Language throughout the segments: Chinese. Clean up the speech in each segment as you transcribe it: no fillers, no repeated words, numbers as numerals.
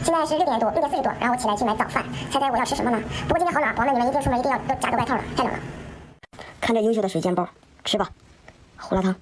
现在是6点40多，然后我起来去买早饭，猜猜我要吃什么呢？不过今天好暖和，那你们一定出门一定要加个外套了，太冷了。看这优秀的水煎包，吃吧，胡辣汤。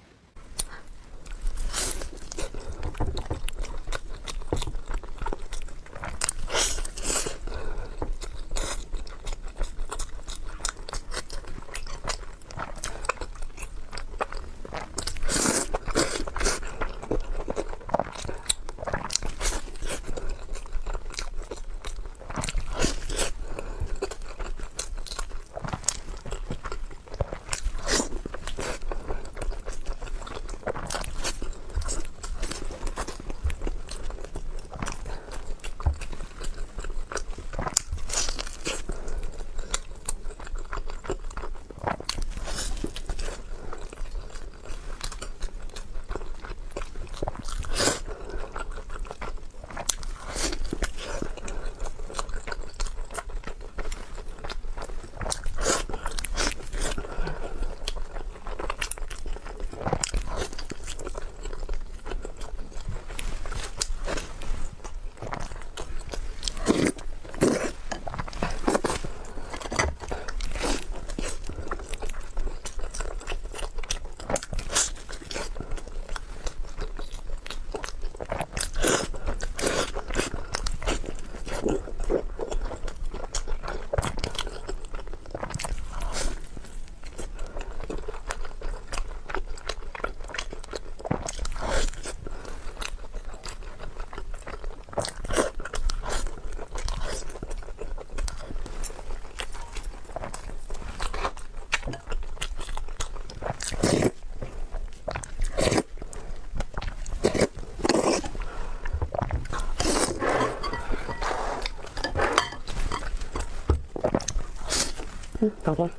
搞定。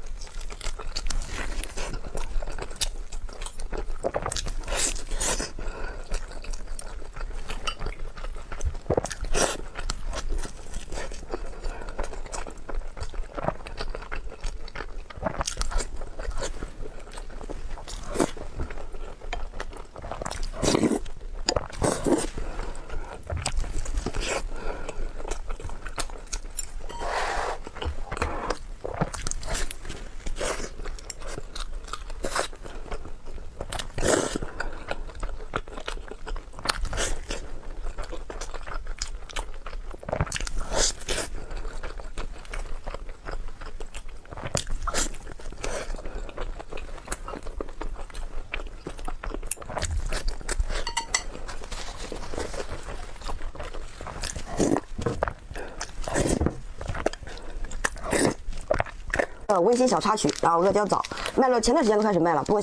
温馨小插曲，然后阿胶枣卖了，前段时间都开始卖了，不过